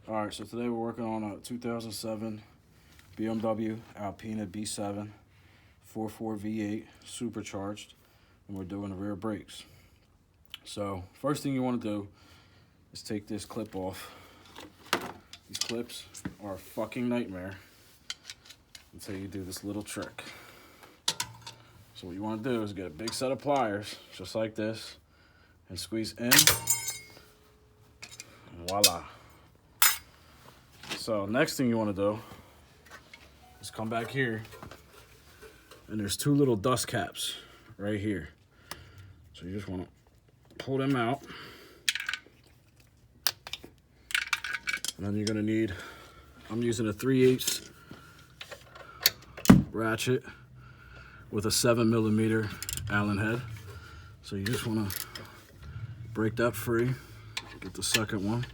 Alright, so today we're working on a 2007 BMW Alpina B7 4.4 V8 supercharged, and we're doing the rear brakes. So first thing you want to do is take this clip off. These clips are a fucking nightmare until you do this little trick. So what you want to do is get a big set of pliers, just like this, and squeeze in, and voila. So next thing you want to do is come back here, and there's two little dust caps right here. So you just want to pull them out, and then you're going to need, I'm using a 3/8 ratchet with a 7mm Allen head. So you just want to break that free, get the second one.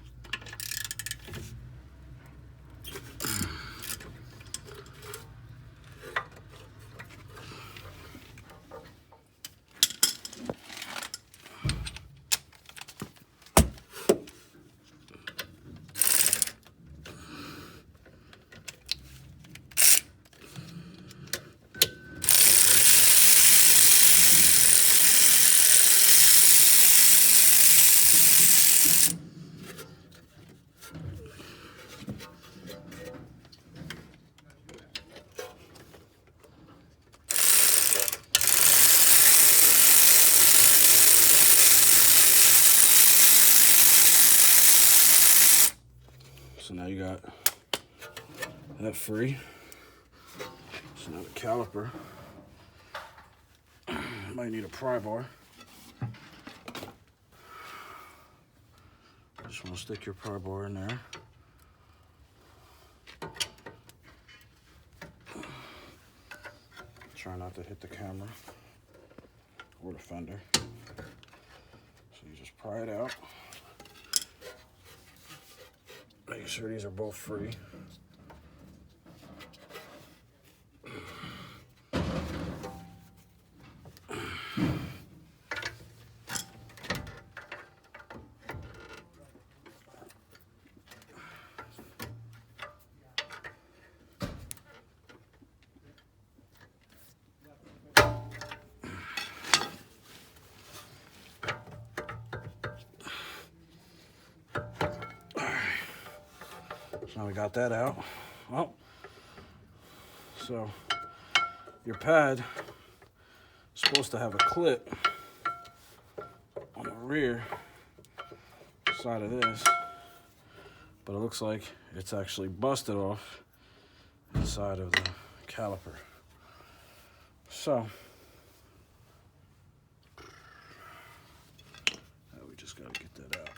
So now you got that free. So now the caliper, might need a pry bar. Just want to stick your pry bar in there. Try not to hit the camera or the fender. So you just pry it out. Make sure these are both free. So now we got that out. Well, so your pad is supposed to have a clip on the rear side of this, but it looks like it's actually busted off the side of the caliper. So we just gotta get that out.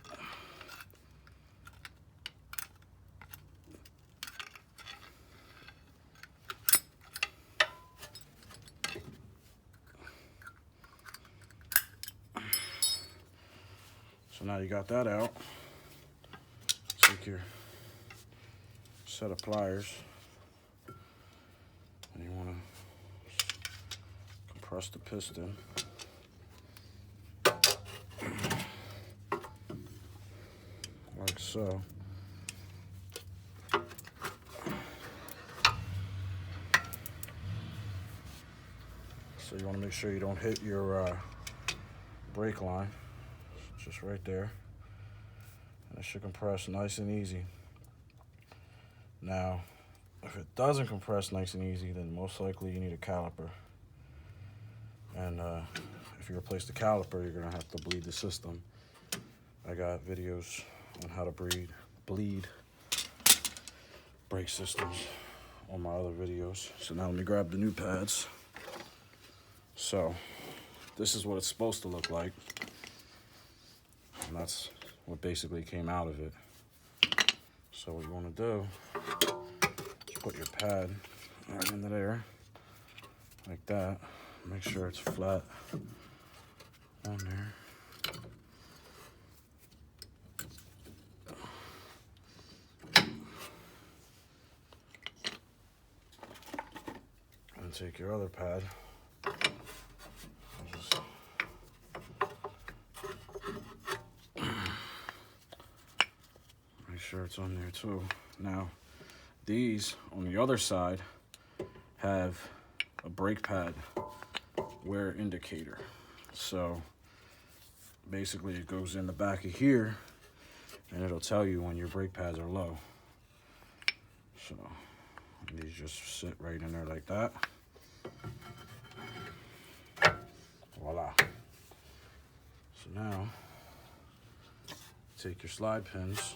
So now you got that out. Take your set of pliers, and you want to compress the piston. Like so. So you want to make sure you don't hit your brake line. Just right there, and it should compress nice and easy. Now, if it doesn't compress nice and easy, then most likely you need a caliper. And if you replace the caliper, you're gonna have to bleed the system. I got videos on how to bleed brake systems on my other videos. So now let me grab the new pads. So this is what it's supposed to look like. And that's what basically came out of it. So what you want to do is put your pad right into there, like that. Make sure it's flat on there. And take your other pad. Just sure it's on there too. Now, these on the other side have a brake pad wear indicator. So basically it goes in the back of here and it'll tell you when your brake pads are low. So these just sit right in there like that. Voila. So now take your slide pins